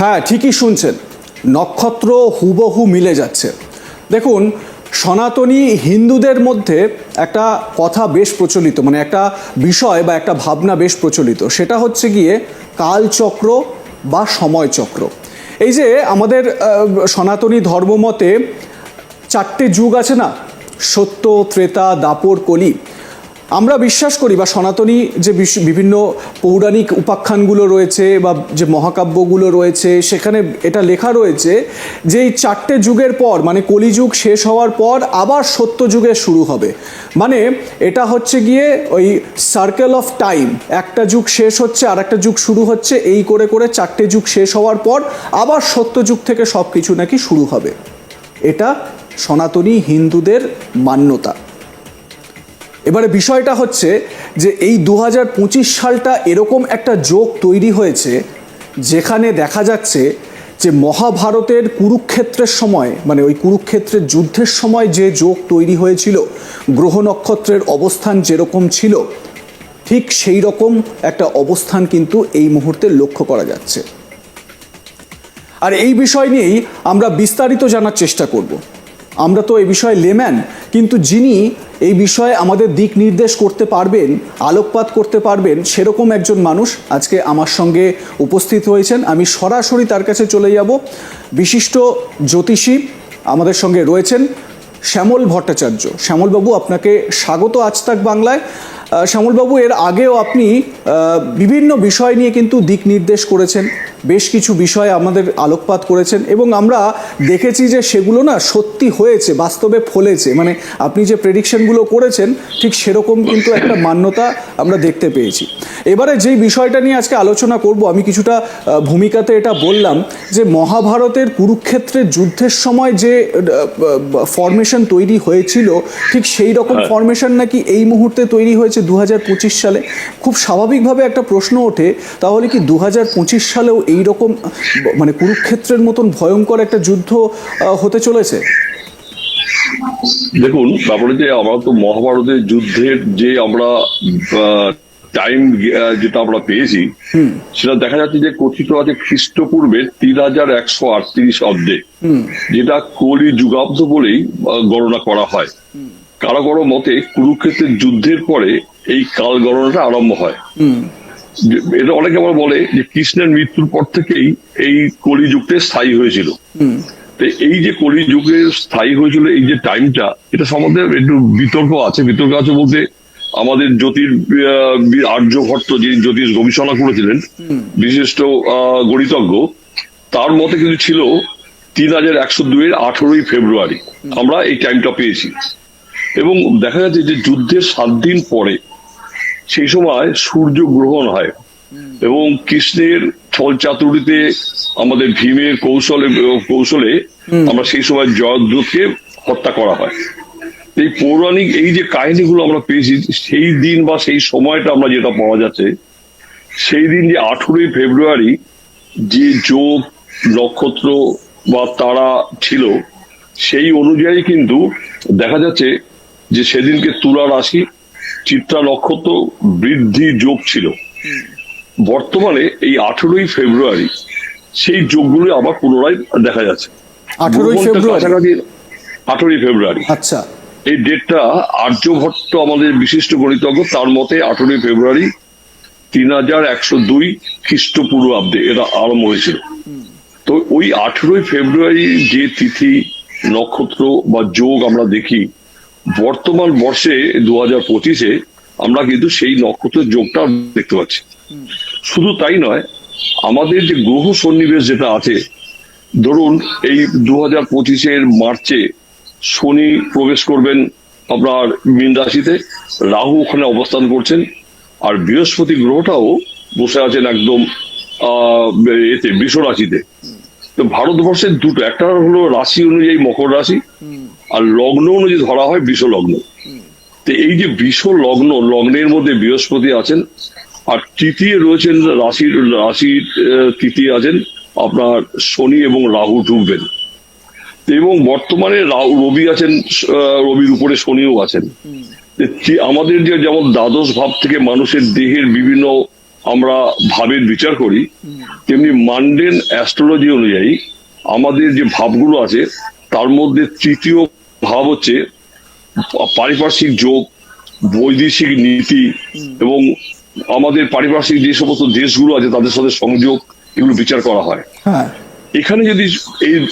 হ্যাঁ, ঠিকই শুনছেন, নক্ষত্র হুবহু মিলে যাচ্ছে। দেখুন, সনাতনী হিন্দুদের মধ্যে একটা কথা বেশ প্রচলিত, মানে একটা বিষয় বা একটা ভাবনা বেশ প্রচলিত, সেটা হচ্ছে গিয়ে কালচক্র বা সময়চক্র। এই যে আমাদের সনাতনী ধর্মমতে চারটে যুগ আছে না, সত্য, ত্রেতা, দাপর, কলি। আমরা বিশ্বাস করি, বা সনাতনী যে বিভিন্ন পৌরাণিক উপাখ্যানগুলো রয়েছে বা যে মহাকাব্যগুলো রয়েছে, সেখানে এটা লেখা রয়েছে যে এই চারটে যুগের পর, মানে কলিযুগ শেষ হওয়ার পর আবার সত্য যুগের শুরু হবে। মানে এটা হচ্ছে গিয়ে ওই সার্কেল অফ টাইম, একটা যুগ শেষ হচ্ছে আর একটা যুগ শুরু হচ্ছে, এই করে করে চারটে যুগ শেষ হওয়ার পর আবার সত্য যুগ থেকে সব কিছু নাকি শুরু হবে। এটা সনাতনী হিন্দুদের মান্যতা। এবারে বিষয়টা হচ্ছে যে এই 2025 সালটা এরকম একটা যোগ তৈরি হয়েছে যেখানে দেখা যাচ্ছে যে মহাভারতের কুরুক্ষেত্রের সময়, মানে ওই কুরুক্ষেত্রের যুদ্ধের সময় যে যোগ তৈরি হয়েছিল, গ্রহ নক্ষত্রের অবস্থান যেরকম ছিল, ঠিক সেই রকম একটা অবস্থান কিন্তু এই মুহূর্তে লক্ষ্য করা যাচ্ছে। আর এই বিষয় নিয়েই আমরা বিস্তারিত জানার চেষ্টা করব। আমরা তো এই বিষয়ে লেম্যান, কিন্তু যিনি এই বিষয়ে আমাদের দিক নির্দেশ করতে পারবেন, আলোকপাত করতে পারবেন, সেরকম একজন মানুষ আজকে আমার সঙ্গে উপস্থিত হয়েছেন। আমি সরাসরি তার কাছে চলে যাব। বিশিষ্ট জ্যোতিষী আমাদের সঙ্গে রয়েছেন শ্যামল ভট্টাচার্য। শ্যামলবাবু, আপনাকে স্বাগত আজ তাক বাংলায়। শ্যামলবাবু, এর আগেও আপনি বিভিন্ন বিষয় নিয়ে কিন্তু দিক নির্দেশ করেছেন, বেশ কিছু বিষয়ে আমাদের আলোকপাত করেছেন, এবং আমরা দেখেছি যে সেগুলো না সত্যি হয়েছে, বাস্তবে ফলেছে। মানে আপনি যে প্রেডিকশনগুলো করেছেন ঠিক সেরকম কিন্তু একটা মান্যতা আমরা দেখতে পেয়েছি। এবারে যেই বিষয়টা নিয়ে আজকে আলোচনা করব, আমি কিছুটা ভূমিকাতে এটা বললাম যে মহাভারতের কুরুক্ষেত্রের যুদ্ধের সময় যে ফরমেশন তৈরি হয়েছিল, ঠিক সেই রকম ফরমেশন নাকি এই মুহূর্তে তৈরি হয়েছে 2025 সালে। খুব স্বাভাবিকভাবে একটা প্রশ্ন ওঠে, তাহলে কি 2025 সালেও এইরকম মানে কুরুক্ষেত্রের মতন ভয়ঙ্কর একটা যুদ্ধ হতে চলেছে? দেখুন, তারপরে যে আমরা তো মহাভারতের যুদ্ধের যে আমরা টাইম যেটা আমরা পেয়েছি, সেটা দেখা যাচ্ছে যে কথিত আছে খ্রিস্টপূর্বে 3138 অব্দে, যেটা কলি যুগাব্দ বলেই গণনা করা হয়। কারো কারো মতে কুরুক্ষেত্রের যুদ্ধের পরে এই কাল গণনাটা আরম্ভ হয়। এটা অনেকে আবার বলে যে কৃষ্ণের মৃত্যুর পর থেকেই এই কলিযুগটা স্থায়ী হয়েছিল। এই যে কলিযুগের স্থায়ী হয়েছিল এই যে টাইমটা, এটা সম্বন্ধে একটু বিতর্ক আছে। বিতর্ক আছে বলতে আমাদের আর্যভট্ট, যিনি জ্যোতিষ গবেষণা করেছিলেন, বিশিষ্ট গণিতজ্ঞ, তার মতে কিন্তু ছিল 3102 এর 18ই ফেব্রুয়ারি আমরা এই টাইমটা পেয়েছি। এবং দেখা যাচ্ছে যে যুদ্ধের 7 দিন পরে সেই সময় সূর্য গ্রহণ হয়, এবং কৃষ্ণের ছল চাতুরিতে, আমাদের ভীমের কৌশলে আমরা সেই সময় জয়দ্রথকে হত্যা করা হয়। এই পৌরাণিক এই যে কাহিনীগুলো আমরা পেয়েছি, সেই দিন বা সেই সময়টা আমরা যেটা পাওয়া যাচ্ছে, সেই দিন যে 18ই ফেব্রুয়ারি যে যোগ, নক্ষত্র বা তারা ছিল, সেই অনুযায়ী কিন্তু দেখা যাচ্ছে যে সেদিনকে তুলা রাশি, চিত্রা নক্ষত্র বৃদ্ধি যোগ ছিল। বর্তমানে এই 18ই ফেব্রুয়ারি সেই যোগগুলো আবার পুনরায় দেখা যাচ্ছে। 18ই ফেব্রুয়ারি, আচ্ছা, এই ডেটটা আর্যভট্ট, আমাদের বিশিষ্ট গণিতজ্ঞ, তার মতে 18ই ফেব্রুয়ারি 3102 খ্রিস্টপূর্বাব্দে এটা আরম্ভ হয়েছিল। তো ওই 18ই ফেব্রুয়ারি যে তিথি, নক্ষত্র বা যোগ আমরা দেখি, বর্তমান বর্ষে 2025-এ আমরা কিন্তু সেই নক্ষত্রের যোগটা দেখতে পাচ্ছি। শুধু তাই নয়, আমাদের যে গ্রহ সন্নিবেশ যেটা আছে, ধরুন এই 2025-এর মার্চে শনি প্রবেশ করবেন আপনার মীন রাশিতে, রাহু ওখানে অবস্থান করছেন, আর বৃহস্পতি গ্রহটাও বসে আছেন একদম এতে বৃষ রাশিতে। তো ভারতবর্ষের দুটো, একটা হলো রাশি অনুযায়ী মকর রাশি, আর লগ্ন অনুযায়ী ধরা হয় বৃষ লগ্ন। তো এই যে বৃষ লগ্নের মধ্যে বৃহস্পতি আছেন, আর তৃতীয় রয়েছেন রাশির তৃতীয় আছেন আপনার শনি এবং রাহু ঢুকবেন। এবং বর্তমানে রবি আছেন, রবির উপরে শনিও আছেন। আমাদের যে যেমন দ্বাদশ ভাব থেকে মানুষের দেহের বিভিন্ন আমরা ভাবের বিচার করি, তেমনি মান্ডেন অ্যাস্ট্রোলজি অনুযায়ী আমাদের যে ভাবগুলো আছে তার মধ্যে তৃতীয় ভাব হচ্ছে পারিপার্শ্বিক যোগ, বৈদেশিক নীতি এবং আমাদের পারিপার্শ্বিক যে সমস্ত দেশগুলো আছে তাদের সাথে সংযোগ, এগুলো বিচার করা হয়। হ্যাঁ, এখানে যদি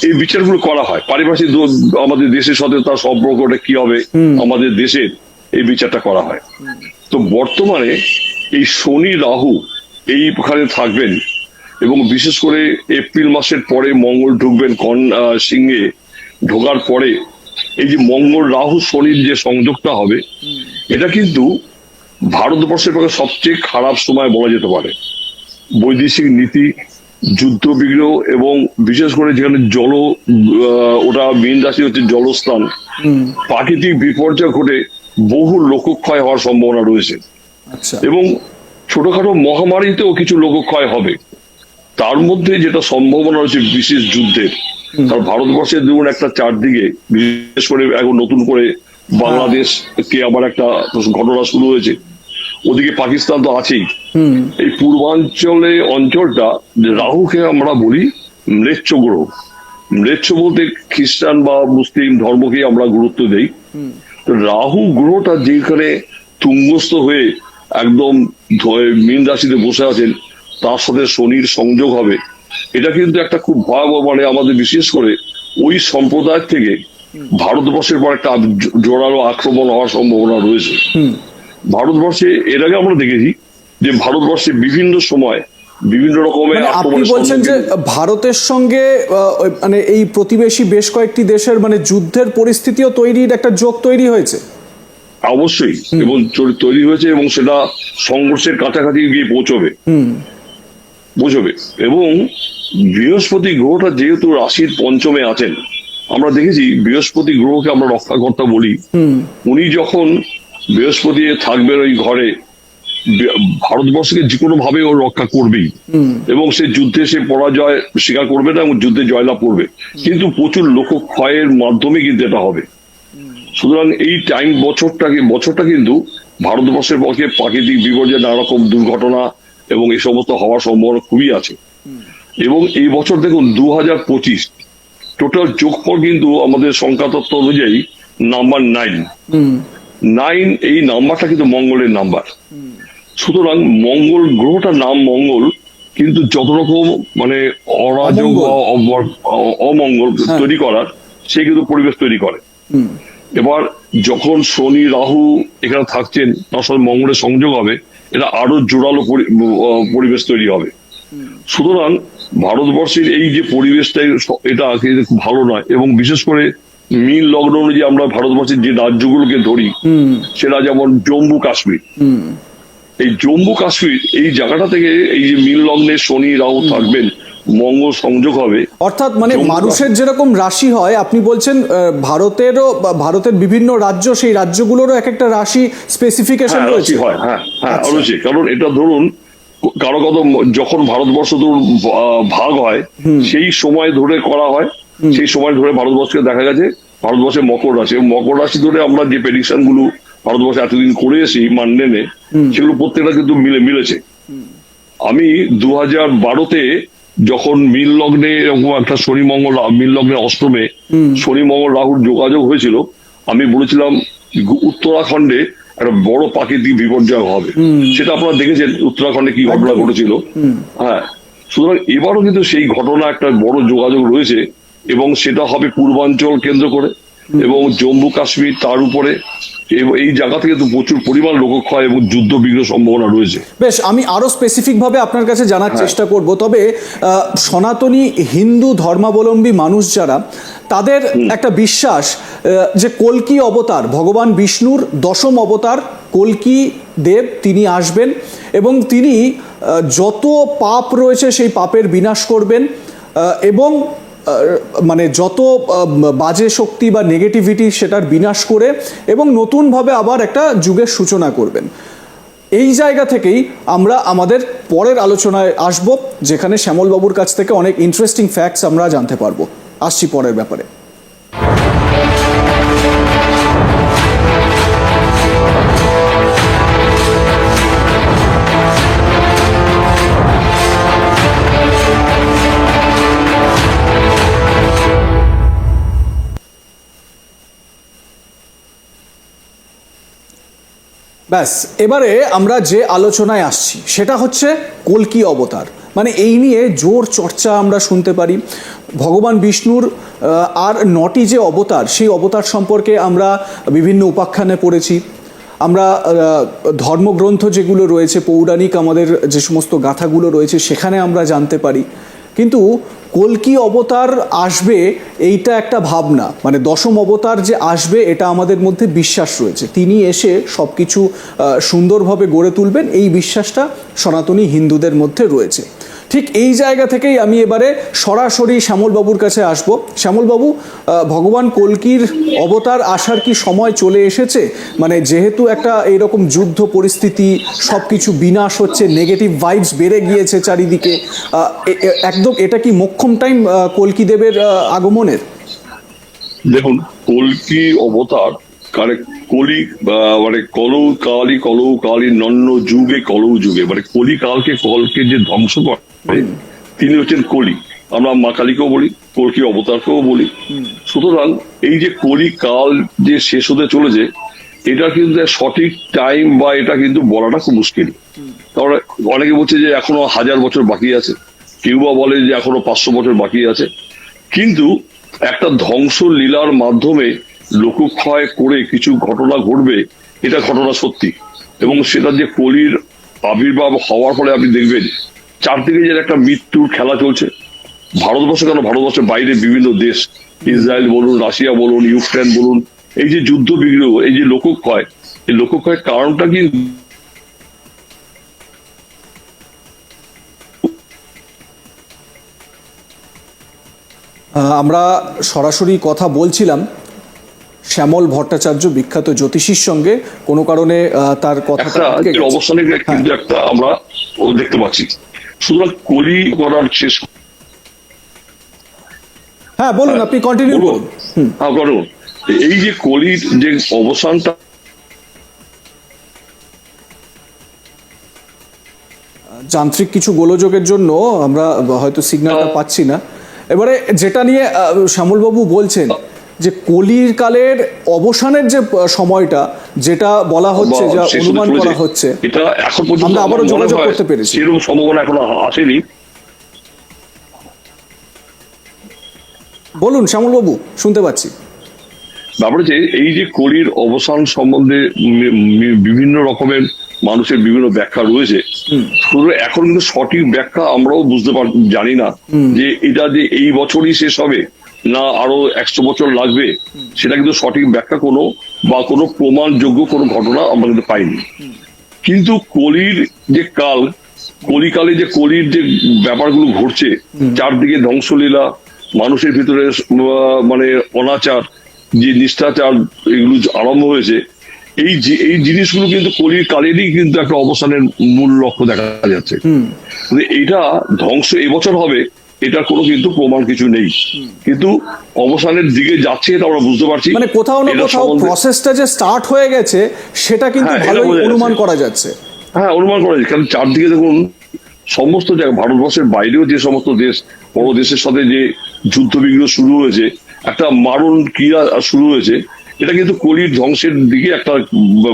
এই বিচারগুলো করা হয়, পারিপার্শ্বিক আমাদের দেশের সাথে তার সম্পর্কটা কি হবে, আমাদের দেশের এই বিচারটা করা হয়। তো বর্তমানে এই শনি রাহু এইখানে থাকবেন এবং বিশেষ করে এপ্রিল মাসের পরে মঙ্গল ঢুকবেন সিংহে, ঢোকার পরে এই যে মঙ্গল রাহু শনির যে সংযোগটা হবে, এটা কিন্তু ভারতবর্ষের পক্ষে সবচেয়ে খারাপ সময় বলা যেতে পারে। বৈদেশিক নীতি, যুদ্ধ বিগ্রহ এবং বিশেষ করে যেখানে ওটা মীন রাশি হচ্ছে জলস্থান, প্রাকৃতিক বিপর্যয় ঘটে বহু লোকক্ষয় হওয়ার সম্ভাবনা রয়েছে। আচ্ছা, এবং ছোটখাটো মহামারীতেও কিছু লোকক্ষয় হবে। তার মধ্যে যেটা সম্ভাবনা রয়েছে বিশেষ যুদ্ধের, কারণ ভারতবর্ষের ধরুন একটা চারদিকে বিশেষ করে এখন নতুন করে বাংলাদেশকে আবার একটা ঘটনা শুরু হয়েছে, ওদিকে পাকিস্তান তো আছেই। এই পূর্বাঞ্চলে অঞ্চলটা রাহুকে আমরা বলি ম্লেচ্ছ গ্রহ। ম্লেচ্ছ বলতে খ্রিস্টান বা মুসলিম ধর্মকে আমরা গুরুত্ব দেই। রাহু গ্রহটা যেখানে তুঙ্গস্থ হয়ে একদম মীন রাশিতে বসে আছেন, তার সাথে শনির সংযোগ হবে, এটা কিন্তু একটা খুব ভয়াবহ, মানে আমাদের বিশেষ করে ওই সম্প্রদায় থেকে ভারতবর্ষের পর একটা জোরালো আক্রমণ হওয়ার সম্ভাবনা রয়েছে। ভারতবর্ষে এর আগে আমরা দেখেছি যে ভারতবর্ষে বিভিন্ন সময় বিভিন্ন রকমের আপনি বলছেন যে ভারতের সঙ্গে মানে এই প্রতিবেশী বেশ কয়েকটি দেশের মানে যুদ্ধের পরিস্থিতিও তৈরির একটা যোগ তৈরি হয়েছে। অবশ্যই, এবং তৈরি হয়েছে এবং সেটা সংঘর্ষের কাছাকাছি গিয়ে পৌঁছবে। এবং বৃহস্পতি গ্রহটা যেহেতু রাশির পঞ্চমে আছেন, আমরা দেখেছি বৃহস্পতি গ্রহকে আমরা রক্ষাকর্তা বলি। উনি যখন বৃহস্পতি থাকবেন ওই ঘরে, ভারতবর্ষকে যে কোনো ভাবে ও রক্ষা করবেই এবং সে যুদ্ধে সে পরাজয় স্বীকার করবে না এবং যুদ্ধে জয়লাভ করবে, কিন্তু প্রচুর লোক ক্ষয়ের মাধ্যমে কিন্তু এটা হবে। সুতরাং এই বছরটা কিন্তু ভারতবর্ষের পক্ষে প্রাকৃতিক বিপর্যয়, নানা রকম দুর্ঘটনা এবং এই সমস্ত হওয়ার সম্ভাবনা খুবই আছে। এবং এই বছর দেখুন 2025 টোটাল যোগফল কিন্তু আমাদের সংখ্যাতত্ত্ব অনুযায়ী নাম্বার 9, এই নাম্বারটা কিন্তু মঙ্গলের নাম্বার। সুতরাং মঙ্গল গ্রহটার নাম মঙ্গল, কিন্তু যত রকম মানে অরাজক বা অমঙ্গল তৈরি করার, সে কিন্তু পরিবেশ তৈরি করে। এবার যখন শনি রাহু এখানে থাকছেন, তার সাথে মঙ্গলের সংযোগ হবে, এটা আরো জোরালো পরিবেশ তৈরি হবে। সুতরাং ভারতবর্ষের এই যে পরিবেশটা, এটা খুব ভালো নয়। এবং বিশেষ করে মীন লগ্ন অনুযায়ী আমরা ভারতবর্ষের যে রাজ্যগুলোকে ধরি, সেটা যেমন জম্মু কাশ্মীর। এই জম্মু কাশ্মীর এই জায়গাটা থেকে এই যে মীন লগ্নে শনি রাহু থাকবেন, মঙ্গল সংযোগ হবে। অর্থাৎ মানে মানুষের যেরকম রাশি হয়, আপনি বলছেন ভারতের বিভিন্ন রাজ্য, সেই রাজ্যগুলোরও এক একটা রাশি স্পেসিফিকেশন রয়েছে। হ্যাঁ, রয়েছে। কারণ এটা ধরুন কারো যখন ভারতবর্ষ ভাগ হয়, সেই সময় ধরে করা হয়, সেই সময় ধরে ভারতবর্ষকে দেখা গেছে ভারতবর্ষে মকর রাশি ধরে আমরা যে প্রেডিকশন গুলো ভারতবর্ষে এতদিন করে এসি মান্ডেনে, সেগুলো প্রত্যেকটা কিন্তু মিলেছে। আমি 2012-তে যখন মীন লগ্নে এরকম একটা মীন লগ্নের অষ্টমে শনি মঙ্গল রাহুর যোগাযোগ হয়েছিল, আমি বলেছিলাম উত্তরাখণ্ডে একটা বড় প্রাকৃতিক বিপর্যয় হবে। সেটা আপনারা দেখেছেন উত্তরাখণ্ডে কি ঘটনা ঘটেছিল। হ্যাঁ, সুতরাং এবারও কিন্তু সেই ঘটনা একটা বড় যোগাযোগ রয়েছে এবং সেটা হবে পূর্বাঞ্চল কেন্দ্র করে এবং জম্মু কাশ্মীর, তার উপরে এই জায়গা থেকে তো প্রচুর পরিমাণ লোকক্ষয় এবং যুদ্ধ বিগ্রহ সম্ভাবনা রয়েছে। বেশ, আমি আরো স্পেসিফিক ভাবে আপনার কাছে জানার চেষ্টা করব। তবে সনাতনী হিন্দু ধর্মাবলম্বী মানুষ যারা, তাদের একটা বিশ্বাস যে কল্কি অবতার, ভগবান বিষ্ণুর দশম অবতার কল্কি দেব, তিনি আসবেন এবং তিনি যত পাপ রয়েছে সেই পাপের বিনাশ করবেন এবং মানে যত বাজে শক্তি বা নেগেটিভিটি সেটার বিনাশ করে এবং নতুনভাবে আবার একটা যুগের সূচনা করবেন। এই জায়গা থেকেই আমরা আমাদের পরের আলোচনায় আসব, যেখানে শ্যামলবাবুর কাছ থেকে অনেক ইন্টারেস্টিং ফ্যাক্টস আমরা জানতে পারবো। আসছি পরের ব্যাপারে। ব্যাস, এবারে আমরা যে আলোচনায় আসছি সেটা হচ্ছে কল্কি অবতার। মানে এই নিয়ে জোর চর্চা আমরা শুনতে পারি। ভগবান বিষ্ণুর আর 9টি যে অবতার, সেই অবতার সম্পর্কে আমরা বিভিন্ন উপাখ্যানে পড়েছি। আমরা ধর্মগ্রন্থ যেগুলো রয়েছে, পৌরাণিক আমাদের যে সমস্ত গাথাগুলো রয়েছে, সেখানে আমরা জানতে পারি। কিন্তু কল্কি অবতার আসবে এইটা একটা ভাবনা, মানে দশম অবতার যে আসবে এটা আমাদের মধ্যে বিশ্বাস রয়েছে। তিনি এসে সব কিছু সুন্দরভাবে গড়ে তুলবেন, এই বিশ্বাসটা সনাতনী হিন্দুদের মধ্যে রয়েছে। ঠিক এই জায়গা থেকেই আমি এবারে সরাসরি শ্যামলবাবুর কাছে আসব। শ্যামলবাবু, ভগবান কল্কির অবতার আসার কি সময় চলে এসেছে? মানে যেহেতু একটা এইরকম যুদ্ধ পরিস্থিতি, সব কিছু বিনাশ হচ্ছে, নেগেটিভ ভাইবস বেড়ে গিয়েছে চারিদিকে, একদম এটা কি মোক্ষম টাইম কল্কি দেবের আগমনের? দেখুন, কল্কি অবতার কলি মানে কলৌ কালী নন্ন যুগে কলৌ যুগে, মানে কলি কলকে যে ধ্বংস করে তিনি হচ্ছেন কলি। আমরা মা কালীকেও বলি, কল্কি অবতারকেও বলি। সুতরাং এই যে কলি কাল যে শেষ হতে চলেছে, এটা কিন্তু সঠিক টাইম বা এটা কিন্তু বলাটা খুব মুশকিল। তাহলে অনেকে বলছে যে এখনো 1000 বছর বাকি আছে, কেউ বা বলে যে এখনো 500 বছর বাকি আছে। কিন্তু একটা ধ্বংস লীলার মাধ্যমে লোকক্ষয় করে কিছু ঘটনা ঘটবে, এটা ঘটনা সত্যি। এবং সেটা যে কলির আবির্ভাব হওয়ার ফলে আপনি দেখবেন চারদিকে যে একটা মৃত্যুর খেলা চলছে। ভারতবর্ষ কেন, ভারতবর্ষের বাইরে বিভিন্ন দেশ, ইসরায়েল বলুন, রাশিয়া বলুন, ইউক্রেন বলুন, এই যে যুদ্ধ বিগ্রহ, এই যে লোকক্ষয়, এই লোকক্ষয়ের কারণটা কি আমরা সরাসরি কথা বলছিলাম শ্যামল ভট্টাচার্য, বিখ্যাত জ্যোতিষীর সঙ্গে। কোনো কারণে তার কথাটা অবস্থানে কিন্তু একটা আমরা দেখতে পাচ্ছি। সুতরাং কলি করার শেষ। হ্যাঁ বলুন, আপনি কন্টিনিউ করুন। হ্যাঁ করুন। এই যে কলির যে অবসানটা, যান্ত্রিক কিছু গোলযোগের জন্য আমরা হয়তো সিগন্যালটা পাচ্ছি না। এবারে যেটা নিয়ে শ্যামলবাবু বলছেন যে কলির কালের অবসানের যে সময়টা, যেটা বলা হচ্ছে, যা অনুমান করা হচ্ছে, এটা এখন পর্যন্ত আমরা আবারও যোগাযোগ করতে পেরেছি, সেরকম সম্ভাবনা এখনো আসেনি। বলুন শ্যামলবাবু, শুনতে পাচ্ছি। ব্যাপারে যে এই যে কলির অবসান সম্বন্ধে বিভিন্ন রকমের মানুষের বিভিন্ন ব্যাখ্যা রয়েছে। এখন কিন্তু সঠিক ব্যাখ্যা আমরাও বুঝতে জানি না যে এটা যে এই বছরই শেষ হবে না আরো 100 বছর লাগবে, সেটা কিন্তু সঠিক ব্যাখ্যা কোনো বা কোনো প্রমাণযোগ্য কোনো ঘটনা আমরা কিন্তু পাইনি। কিন্তু কলির যে কাল, কলিকালে যে কলির যে ব্যাপারগুলো ঘটছে, চারদিকে ধ্বংসলীলা, মানুষের ভিতরে মানে অনাচার, যে নিষ্ঠাচার, এগুলো আরম্ভ হয়েছে, এই জিনিসগুলো কিন্তু কলির কালেরই কিন্তু একটা অবসানের মূল লক্ষ্য দেখা যাচ্ছে। এটা ধ্বংস এবছর হবে, এটা কোনো কিন্তু প্রমাণ কিছু নেই, কিন্তু অবসানের দিকে যাচ্ছে এটা আমরা বুঝতে পারছি। মানে কোথাও না কোথাও প্রসেসটা যে স্টার্ট হয়ে গেছে সেটা কিন্তু ভালোই অনুমান করা যাচ্ছে। হ্যাঁ, অনুমান করা যাচ্ছে, কারণ চারদিকে দেখুন সমস্ত জায়গায়, ভারতবর্ষের বাইরেও যে সমস্ত দেশ, বড় দেশের সাথে যে যুদ্ধ বিগ্রহ শুরু হয়েছে, একটা মারণ ক্রিয়া শুরু হয়েছে, এটা কিন্তু কলির ধ্বংসের দিকে একটা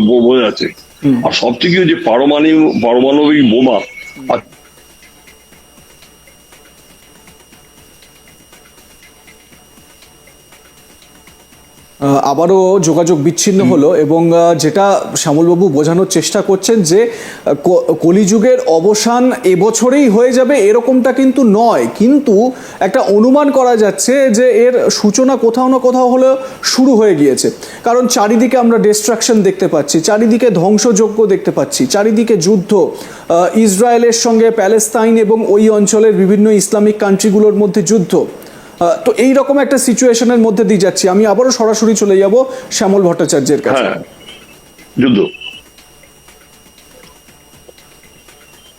বোঝা যাচ্ছে। আর সবথেকে যে পারমাণবিক বোমা, আর আবারও যোগাযোগ বিচ্ছিন্ন হলো, এবং যেটা শ্যামলবাবু বোঝানোর চেষ্টা করছেন যে কলিযুগের অবসান এবছরেই হয়ে যাবে এরকমটা কিন্তু নয়, কিন্তু একটা অনুমান করা যাচ্ছে যে এর সূচনা কোথাও না কোথাও হলেও শুরু হয়ে গিয়েছে। কারণ চারিদিকে আমরা ডিস্ট্রাকশন দেখতে পাচ্ছি, চারিদিকে ধ্বংসযজ্ঞ দেখতে পাচ্ছি, চারিদিকে যুদ্ধ, ইসরায়েলের সঙ্গে প্যালেস্তাইন এবং ওই অঞ্চলের বিভিন্ন ইসলামিক কান্ট্রিগুলোর মধ্যে যুদ্ধ। তো এইরকম একটা সিচুয়েশনের মধ্যে দিয়ে যাচ্ছি। আমি আবারও সরাসরি চলে যাব শ্যামল ভট্টাচার্যের কাছে। যুদ্ধ,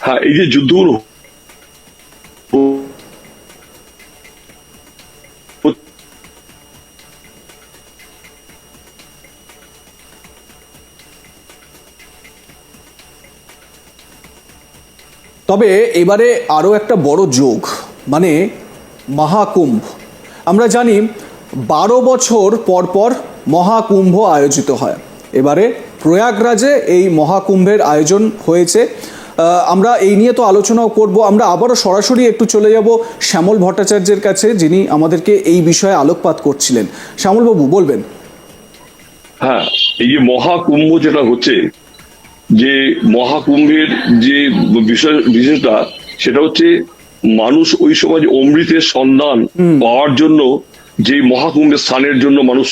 হ্যাঁ, এই যে যুদ্ধগুলো তবে এবারে আরও একটা বড় যোগ, মানে মহাকুম্ভ। আমরা জানি 12 বছর পর পর মহাকুম্ভ আয়োজিত হয়। এবারে প্রয়াগরাজে এই মহাকুম্ভের আয়োজন হয়েছে। আমরা এই নিয়ে তো আলোচনাও করব। আমরা আবারও সরাসরি একটু চলে যাব শ্যামল ভট্টাচার্যের কাছে, যিনি আমাদেরকে এই বিষয়ে আলোকপাত করছিলেন। শ্যামলবাবু বলবেন। হ্যাঁ, এই যে মহাকুম্ভ যেটা হচ্ছে, যে মহাকুম্ভের যে বিষয়টা সেটা হচ্ছে মানুষ ওই সময় যে অমৃতের সন্ধান পাওয়ার জন্য যে মহাকুম্ভের স্থানের জন্য মানুষ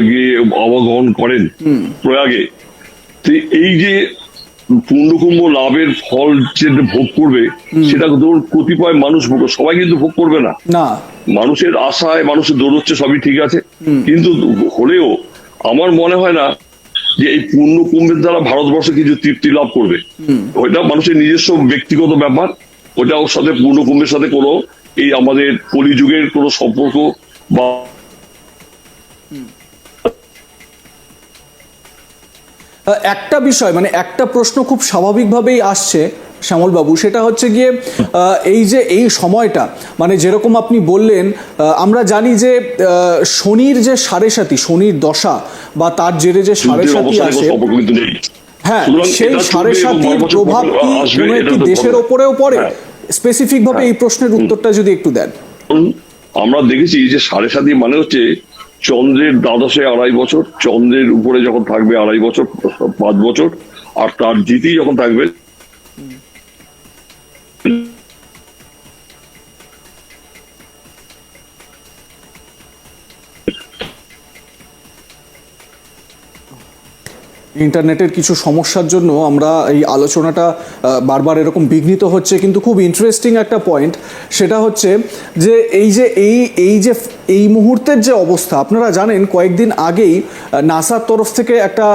গিয়ে অবগমন করেন প্রয়াগে। তো এই যে পূর্ণকুম্ভ লাভের ফল যে ভোগ করবে, সেটা ধরুন কতিপয় মানুষ ভোগ, সবাই কিন্তু ভোগ করবে না। মানুষের আশায় মানুষের দৌড়চ্ছে, সবই ঠিক আছে, কিন্তু হলেও আমার মনে হয় না যে এই পূর্ণ কুম্ভের দ্বারা ভারতবর্ষ কিছু তৃপ্তি লাভ করবে। ওইটা মানুষের নিজস্ব ব্যক্তিগত ব্যাপার, ওটা ওর সাথে পূর্ণ কুম্ভের সাথে কোনো এই আমাদের কলিযুগের কোনো সম্পর্ক বা একটা বিষয়, মানে একটা প্রশ্ন খুব স্বাভাবিকভাবেই আসছে শ্যামলবাবু, সেটা হচ্ছে গিয়ে এই যে এই সময়টা, মানে যেরকম আপনি বললেন, আমরা জানি যে শনির যে সাড়ে সাতি, শনির দশা বা তার জেরে যে সাড়ে সাতি আসে, হ্যাঁ, সেই সাড়ে সাতির প্রভাব কি কোনো একটি দেশের ওপরেও পড়ে? স্পেসিফিক ভাবে এই প্রশ্নের উত্তরটা যদি একটু দেন। আমরা দেখেছি যে সাড়ে সাতি মানে হচ্ছে চন্দ্রের দ্বাদশে 2.5 বছর, চন্দ্রের উপরে যখন থাকবে 2.5 বছর 5 বছর, আর তার জিতেই যখন থাকবে ইন্টারনেটের কিছু সমস্যার জন্য আমরা এই আলোচনাটা বারবার এরকম বিঘ্নিত হচ্ছে, কিন্তু খুব ইন্টারেস্টিং একটা পয়েন্ট, সেটা হচ্ছে যে এই মুহূর্তের যে অবস্থা, আপনারা জানেন কয়েকদিন আগেই নাসার তরফ থেকে একটা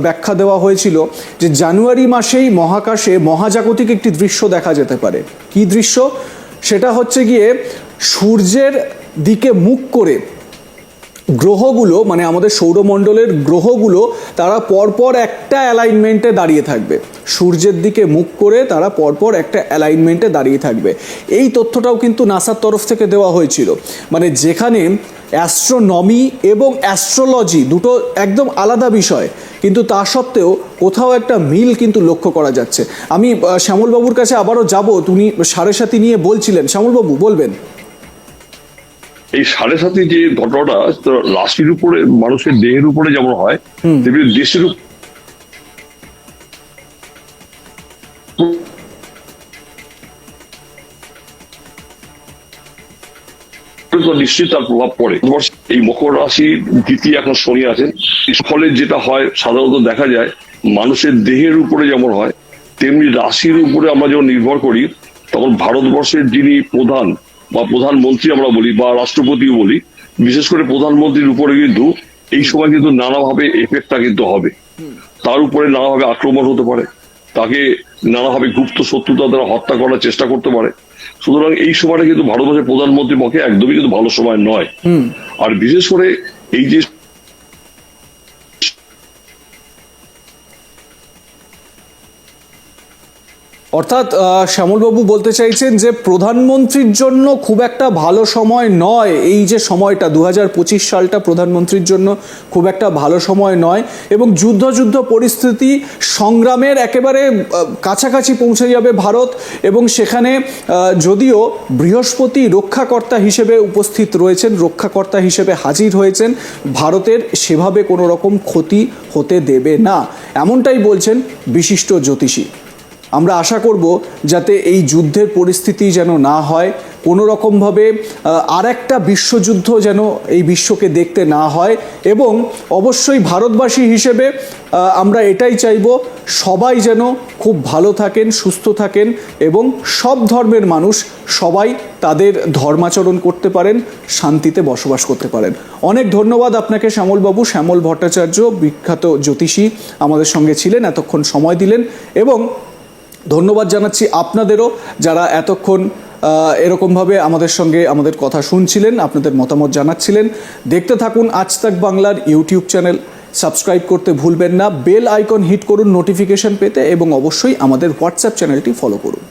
ব্যাখ্যা দেওয়া হয়েছিল যে জানুয়ারি মাসেই মহাকাশে মহাজাগতিক একটি দৃশ্য দেখা যেতে পারে। কি দৃশ্য? সেটা হচ্ছে গিয়ে সূর্যের দিকে মুখ করে গ্রহগুলো, মানে আমাদের সৌরমণ্ডলের গ্রহগুলো, তারা পরপর একটা অ্যালাইনমেন্টে দাঁড়িয়ে থাকবে। সূর্যের দিকে মুখ করে তারা পরপর একটা অ্যালাইনমেন্টে দাঁড়িয়ে থাকবে। এই তথ্যটাও কিন্তু নাসার তরফ থেকে দেওয়া হয়েছিল, মানে যেখানে অ্যাস্ট্রোনমি এবং অ্যাস্ট্রোলজি দুটো একদম আলাদা বিষয়, কিন্তু তা সত্ত্বেও কোথাও একটা মিল কিন্তু লক্ষ্য করা যাচ্ছে। আমি শ্যামলবাবুর কাছে আবারও যাব, তুমি সাড়ে সাতি নিয়ে বলছিলেন। শ্যামলবাবু বলবেন। এই সাড়ে সাতি যে ঘটনাটা রাশির উপরে, মানুষের দেহের উপরে যেমন হয়, তেমনি দেশের নিশ্চয়ই তার প্রভাব পড়ে। এই মকর রাশির দ্বিতীয় এখন শনি আছেন, ফলে যেটা হয় সাধারণত দেখা যায় মানুষের দেহের উপরে যেমন হয়, তেমনি রাশির উপরে আমরা যখন নির্ভর করি, তখন ভারতবর্ষের যিনি প্রধান বা প্রধানমন্ত্রী আমরা বলি বা রাষ্ট্রপতিও বলি, বিশেষ করে প্রধানমন্ত্রীর উপরে কিন্তু এই সময় কিন্তু নানাভাবে এফেক্টটা কিন্তু হবে। তার উপরে নানাভাবে আক্রমণ হতে পারে, তাকে নানাভাবে গুপ্ত শত্রুতা দ্বারা হত্যা করার চেষ্টা করতে পারে। সুতরাং এই সময়টা কিন্তু ভারতবর্ষের প্রধানমন্ত্রীর পক্ষে একদমই কিন্তু ভালো সময় নয়। আর বিশেষ করে এই যে অর্থাৎ শ্যামলবাবু বলতে চাইছেন যে প্রধানমন্ত্রীর জন্য খুব একটা ভালো সময় নয় এই যে সময়টা, 2025 সালটা প্রধানমন্ত্রীর জন্য খুব একটা ভালো সময় নয়, এবং যুদ্ধ পরিস্থিতি সংগ্রামের একেবারে কাছাকাছি পৌঁছে যাবে ভারত, এবং সেখানে যদিও বৃহস্পতি রক্ষাকর্তা হিসেবে উপস্থিত রয়েছেন, রক্ষাকর্তা হিসেবে হাজির হয়েছেন, ভারতের সেভাবে কোনো রকম ক্ষতি হতে দেবে না, এমনটাই বলছেন বিশিষ্ট জ্যোতিষী। আমরা আশা করব যাতে এই যুদ্ধের পরিস্থিতি যেন না হয়, কোনো রকমভাবে আর একটা বিশ্বযুদ্ধ যেন এই বিশ্বকে দেখতে না হয়, এবং অবশ্যই ভারতবাসী হিসেবে আমরা এটাই চাইব সবাই যেন খুব ভালো থাকেন, সুস্থ থাকেন, এবং সব ধর্মের মানুষ সবাই তাদের ধর্মাচরণ করতে পারেন, শান্তিতে বসবাস করতে পারেন। অনেক ধন্যবাদ আপনাকে শ্যামলবাবু। শ্যামল ভট্টাচার্য, বিখ্যাত জ্যোতিষী, আমাদের সঙ্গে ছিলেন, এতক্ষণ সময় দিলেন, এবং ধন্যবাদ জানাচ্ছি আপনাদেরও যারা এতক্ষণ এরকমভাবে আমাদের সঙ্গে আমাদের কথা শুনছিলেন, আপনাদের মতামত জানাচ্ছিলেন। দেখতে থাকুন আজ তাক বাংলার ইউটিউব চ্যানেল, সাবস্ক্রাইব করতে ভুলবেন না, বেল আইকন হিট করুন নোটিফিকেশন পেতে, এবং অবশ্যই আমাদের হোয়াটসঅ্যাপ চ্যানেলটি ফলো করুন।